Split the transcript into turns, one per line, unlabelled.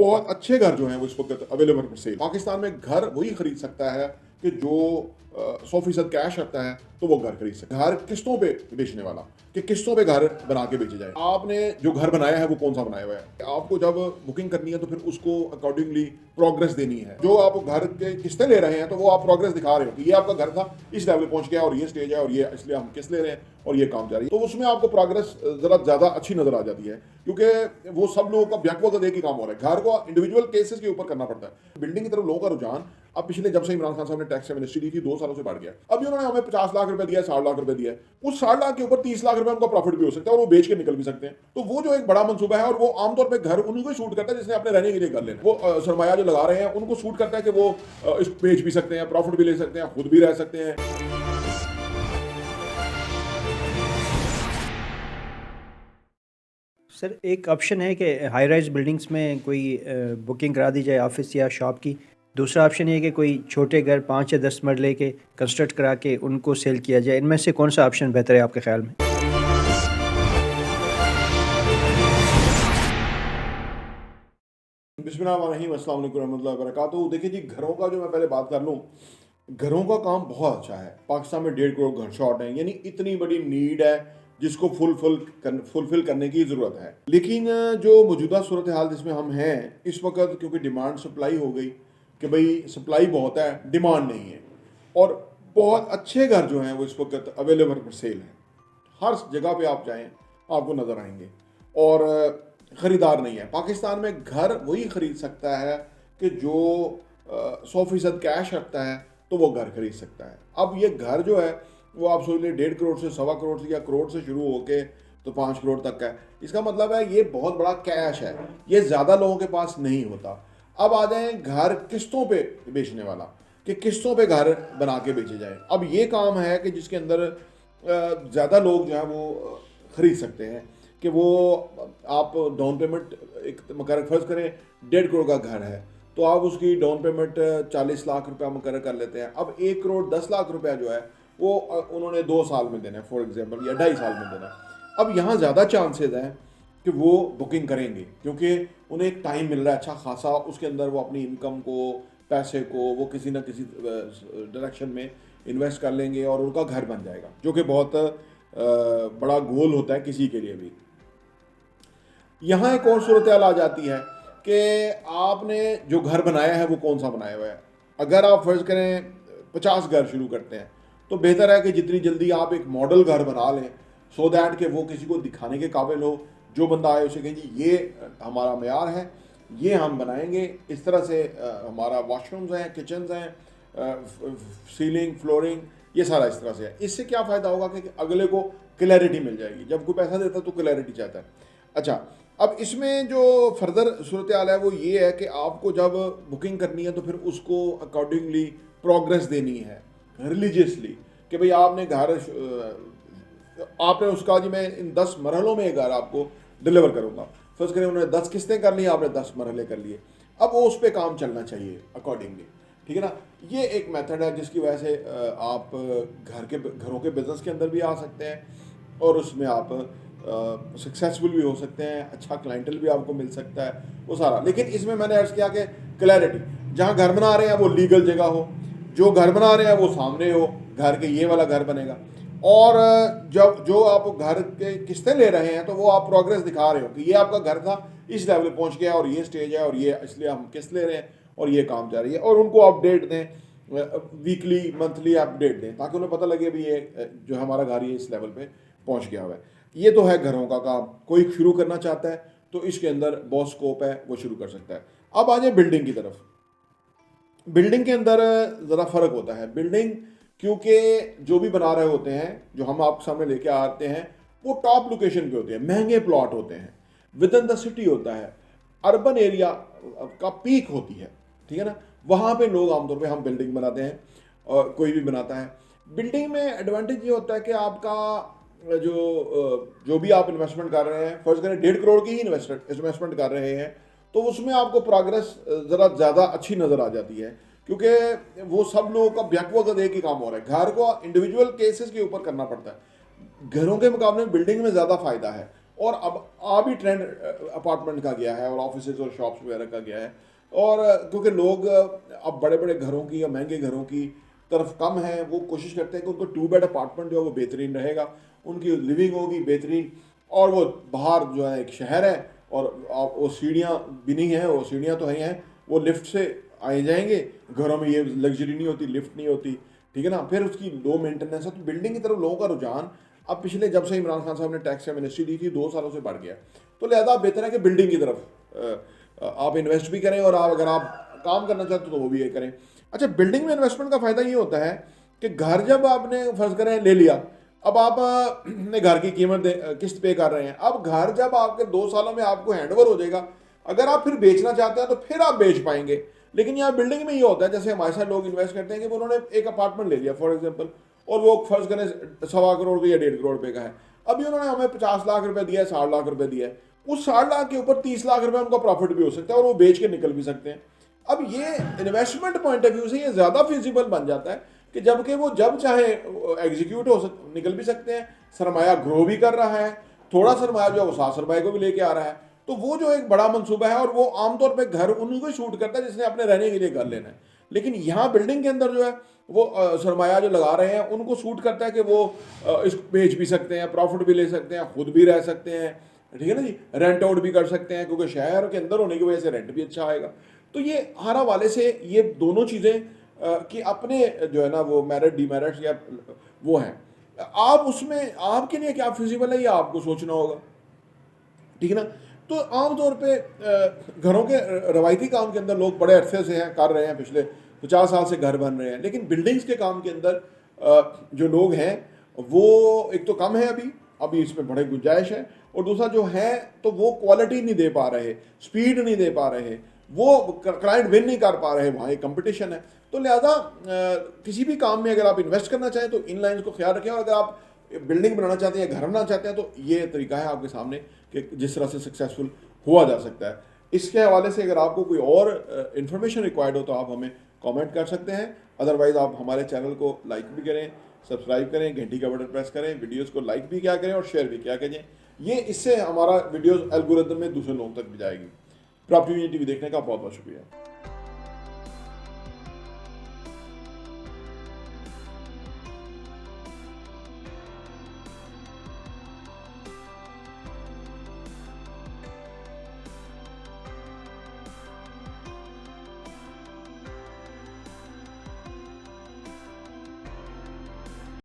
बहुत अच्छे घर जो हैं वो इस वक्त अवेलेबल फॉर सेल। पाकिस्तान में घर वही खरीद सकता है कि जो 100% कैश रखता है तो वो घर खरीद सकता है। घर किस्तों पे बेचने वाला, कि किस्तों पे घर बना के बेचे जाए। आपने जो घर बनाया है वो कौन सा बनाया हुआ है, आपको जब बुकिंग करनी है तो फिर उसको अकॉर्डिंगली प्रोग्रेस देनी है। जो आप घर के किस्तें ले रहे हैं तो वो आप प्रोग्रेस दिखा रहे हो कि ये आपका घर था, इस लेवल पहुंच गया और ये स्टेज है और ये इसलिए हम किस्त ले रहे हैं और ये काम जारी है। तो उसमें आपको प्रोग्रेस जरा ज्यादा अच्छी नजर आ जाती है, क्योंकि वो सब लोगों का बैकवर्ड एक ही काम हो रहा है। घर को इंडिविजुअल केसेस के ऊपर करना पड़ता है। बिल्डिंग की तरफ लोगों का रुझान अब पिछले जब से इमरान खान साहब ने टैक्स मिनिस्ट्री दी थी 2 सालों से बढ़ गया। अभी उन्होंने हमें 50 लाख रुपए दिया, 60 लाख रुपए दिया है, उस 60 लाख के ऊपर 30 लाख रुपए उनका प्रॉफिट भी हो सकता है और वो बेच के निकल भी सकते हैं। तो वो जो एक बड़ा मंसूबा है, और वो आमतौर पर घर उन्हीं को सूट करता है जिसने अपने रहने के लिए घर लेना। वो सरमाया जो लगा रहे हैं उनको सूट करता है कि वो इस बेच भी सकते हैं, प्रॉफिट भी ले सकते हैं, खुद भी रह सकते हैं।
सर, एक ऑप्शन है कि हाई राइज बिल्डिंग्स में कोई बुकिंग करा दी जाए ऑफिस या शॉप की। दूसरा ऑप्शन ये है कि कोई छोटे घर 5 या 10 मरले के कंस्ट्रक्ट करा के उनको सेल किया जाए। इनमें से कौन सा ऑप्शन बेहतर है आपके ख्याल में?
बिस्मिल्लाहिर्रहमानिर्रहीम, अस्सलाम वालेकुम रहमतुल्लाहि व बरकातुहू। देखिए जी, घरों का जो मैं पहले बात कर लूँ, घरों का काम बहुत अच्छा है। पाकिस्तान में 1.5 करोड़ घर शॉर्ट हैं, यानी इतनी बड़ी नीड है जिसको फुलफिल करने की ज़रूरत है। लेकिन जो मौजूदा सूरत हाल जिसमें हम हैं इस वक्त, क्योंकि डिमांड सप्लाई हो गई कि भाई सप्लाई बहुत है, डिमांड नहीं है, और बहुत अच्छे घर जो हैं वो इस वक्त अवेलेबल फॉर सेल हैं। हर जगह पे आप जाएं आपको नज़र आएंगे, और ख़रीदार नहीं है। पाकिस्तान में घर वही ख़रीद सकता है कि जो 100% कैश रखता है तो वो घर खरीद सकता है। अब ये घर जो है वो आप सोच लें 1.5 करोड़ से 1.25 करोड़ से या करोड़ से शुरू होके तो 5 करोड़ तक का है। इसका मतलब है ये बहुत बड़ा कैश है, ये ज़्यादा लोगों के पास नहीं होता। अब आ जाए घर किस्तों पे बेचने वाला, कि किस्तों पे घर बना के बेचे जाए। अब ये काम है कि जिसके अंदर ज़्यादा लोग जो है वो ख़रीद सकते हैं, कि वो आप डाउन पेमेंट एक मुकर्रर फ़र्ज़ करें 1.5 करोड़ का घर है तो आप उसकी डाउन पेमेंट 40 लाख रुपया मुकर्रर कर लेते हैं। अब 1 करोड़ 10 लाख रुपया जो है वो उन्होंने 2 साल में देना है फॉर एग्जांपल, या 2.5 साल में देना है। अब यहाँ ज़्यादा चांसेस हैं कि वो बुकिंग करेंगे, क्योंकि उन्हें एक टाइम मिल रहा है अच्छा खासा, उसके अंदर वो अपनी इनकम को, पैसे को वो किसी न किसी डायरेक्शन में इन्वेस्ट कर लेंगे और उनका घर बन जाएगा, जो कि बहुत बड़ा गोल होता है किसी के लिए भी। यहाँ एक और सूरत हाल आ जाती है कि आपने जो घर बनाया है वो कौन सा बनाया हुआ है। अगर आप फर्ज करें 50 घर शुरू करते हैं तो बेहतर है कि जितनी जल्दी आप एक मॉडल घर बना लें, सो दैट कि वो किसी को दिखाने के काबिल हो। जो बंदा आए उसे कहें जी ये हमारा मेयार है, ये हम बनाएंगे, इस तरह से हमारा वॉशरूम्स हैं, किचन्स हैं, सीलिंग फ्लोरिंग, ये सारा इस तरह से है। इससे क्या फ़ायदा होगा कि अगले को क्लैरिटी मिल जाएगी। जब कोई पैसा देता है तो क्लैरिटी चाहता है। अच्छा, अब इसमें जो फर्दर सूरत हाल है वो ये है कि आपको जब बुकिंग करनी है तो फिर उसको अकॉर्डिंगली प्रोग्रेस देनी है रिलीजियसली, कि भाई आपने घर आपने उसका जी मैं इन 10 मरहलों में घर आपको डिलीवर करूँगा। फर्स्ट करें उन्होंने 10 किस्तें कर ली, आपने 10 मरहले कर लिए, अब वो उस पर काम चलना चाहिए अकॉर्डिंगली, ठीक है ना। ये एक मेथड है जिसकी वजह से आप घरों के बिजनेस के अंदर भी आ सकते हैं और उसमें आप सक्सेसफुल भी हो सकते हैं, अच्छा क्लाइंटल भी आपको मिल सकता है, वो सारा। लेकिन इसमें मैंने अर्ज़ किया कि क्लैरिटी, जहाँ घर बना रहे हैं वो लीगल जगह हो, जो घर बना रहे हैं वो सामने हो घर के ये वाला घर बनेगा, और जब जो आप घर के किस्तें ले रहे हैं तो वो आप प्रोग्रेस दिखा रहे हो कि ये आपका घर था, इस लेवल पे पहुंच गया और ये स्टेज है और ये इसलिए हम किस्त ले रहे हैं और ये काम जा रही है। और उनको अपडेट दें, वीकली मंथली अपडेट दें, ताकि उन्हें पता लगे भी ये जो हमारा घर ये इस लेवल पे पहुंच गया हुआ है। ये तो है घरों का काम। कोई शुरू करना चाहता है तो इसके अंदर बहुत स्कोप है, वो शुरू कर सकता है। अब आ जाए बिल्डिंग की तरफ। बिल्डिंग के अंदर ज़रा फ़र्क होता है। बिल्डिंग क्योंकि जो भी बना रहे होते हैं, जो हम आपके सामने लेके आते हैं, वो टॉप लोकेशन पे होते हैं, महंगे प्लॉट होते हैं, विद इन द सिटी होता है, अर्बन एरिया का पीक होती है, ठीक है ना। वहाँ पे लोग आमतौर पे हम बिल्डिंग बनाते हैं, और कोई भी बनाता है। बिल्डिंग में एडवांटेज ये होता है कि आपका जो भी आप इन्वेस्टमेंट कर रहे हैं, फर्ज करें 1.5 करोड़ की ही इन्वेस्टमेंट कर रहे हैं, तो उसमें आपको प्रोग्रेस ज़रा ज़्यादा अच्छी नज़र आ जाती है, क्योंकि वो सब लोगों का बैकवर्ड एक ही काम हो रहा है। घर को इंडिविजुअल केसेस के ऊपर करना पड़ता है। घरों के मुकाबले में बिल्डिंग में ज़्यादा फ़ायदा है, और अब आ भी ट्रेंड अपार्टमेंट का गया है और ऑफिसेज और शॉप्स वगैरह का गया है। और क्योंकि लोग अब बड़े बड़े घरों की या महंगे घरों की तरफ कम है, वो कोशिश करते हैं कि उनको 2 बेड अपार्टमेंट जो है वो बेहतरीन रहेगा, उनकी लिविंग होगी बेहतरीन, और वो बाहर जो है एक शहर है और वो सीढ़ियाँ भी नहीं है, वो सीढ़ियाँ तो हैं, वो लिफ्ट से आए जाएंगे। घरों में ये लग्जरी नहीं होती, लिफ्ट नहीं होती, ठीक है ना, फिर उसकी लो मेंटेनेंस है। तो बिल्डिंग की तरफ लोगों का रुझान अब पिछले जब से इमरान खान साहब ने टैक्स एमनेस्टी दी थी 2 सालों से बढ़ गया। तो लिहाजा बेहतर है कि बिल्डिंग की तरफ आप इन्वेस्ट भी करें, और आप अगर आप काम करना चाहते हो तो वो भी ये करें। अच्छा, बिल्डिंग में इन्वेस्टमेंट का फ़ायदा ये होता है कि घर जब आपने फ़र्ज़ करें ले लिया, अब आप ने घर की कीमत किस्त पे कर रहे हैं, अब घर जब आपके 2 सालों में आपको हैंडओवर हो जाएगा, अगर आप फिर बेचना चाहते हैं तो फिर आप बेच पाएंगे। लेकिन यहाँ बिल्डिंग में ये होता है, जैसे हमारे साथ लोग इन्वेस्ट करते हैं कि उन्होंने एक अपार्टमेंट ले लिया फॉर एग्जांपल, और वो फर्ज करें 1.25 करोड़ का या 1.5 करोड़ रुपए का है। अभी उन्होंने हमें 50 लाख रुपए दिया है, 60 लाख रुपए दिया है, उस 60 लाख के ऊपर 30 लाख रुपए उनका प्रॉफिट भी हो सकता है और वो बेच के निकल भी सकते हैं। अब ये इन्वेस्टमेंट पॉइंट ऑफ व्यू से ये ज़्यादा फिजिबल बन जाता है कि जबकि वो जब चाहे एग्जीक्यूट निकल भी सकते हैं, सरमाया ग्रो भी कर रहा है, थोड़ा सरमाया जो है वो 7 सरमाए को भी लेके आ रहा है। तो वो जो एक बड़ा मंसूबा है, और वो आमतौर पे घर उन्हीं को शूट करता है जिसने अपने रहने के लिए घर लेना है। लेकिन यहाँ बिल्डिंग के अंदर जो है वो सरमाया जो लगा रहे हैं उनको सूट करता है कि वो इसको बेच भी सकते हैं, प्रॉफिट भी ले सकते हैं, खुद भी रह सकते हैं, ठीक है ना जी, रेंट आउट भी कर सकते हैं, क्योंकि शहर के अंदर होने की वजह से रेंट भी अच्छा आएगा। तो ये हर हवाले से ये दोनों चीज़ें कि अपने जो है ना वो मेरिट डीमेरिट्स या वो हैं, आप उसमें आपके लिए क्या फिजिबल है ये आपको सोचना होगा, ठीक है ना। तो आमतौर पे घरों के रवायती काम के अंदर लोग बड़े अरसे से हैं, कर रहे हैं, पिछले 50 साल से घर बन रहे हैं, लेकिन बिल्डिंग्स के काम के अंदर जो लोग हैं वो एक तो कम है अभी इसमें बड़े गुंजाइश है, और दूसरा जो है तो वो क्वालिटी नहीं दे पा रहे, स्पीड नहीं दे पा रहे, वो क्लाइंट विन नहीं कर पा रहे, वहाँ एक कंपटीशन है। तो लिहाजा किसी भी काम में अगर आप इन्वेस्ट करना चाहें तो इन लाइन्स को ख्याल रखें, और अगर आप बिल्डिंग बनाना चाहते हैं, घर बनाना चाहते हैं, तो ये तरीका है आपके सामने कि जिस तरह से सक्सेसफुल हुआ जा सकता है। इसके हवाले से अगर आपको कोई और इन्फॉर्मेशन रिक्वायर्ड हो तो आप हमें कमेंट कर सकते हैं। अदरवाइज़ आप हमारे चैनल को लाइक भी करें, सब्सक्राइब करें, घंटी का बटन प्रेस करें, वीडियोस को लाइक भी क्या करें और शेयर भी क्या करें। ये इससे हमारा वीडियोस एल्गोरिथम में दूसरे लोगों तक भी जाएगी। प्रॉपर्टी यूनिटी टीवी देखने का बहुत बहुत शुक्रिया।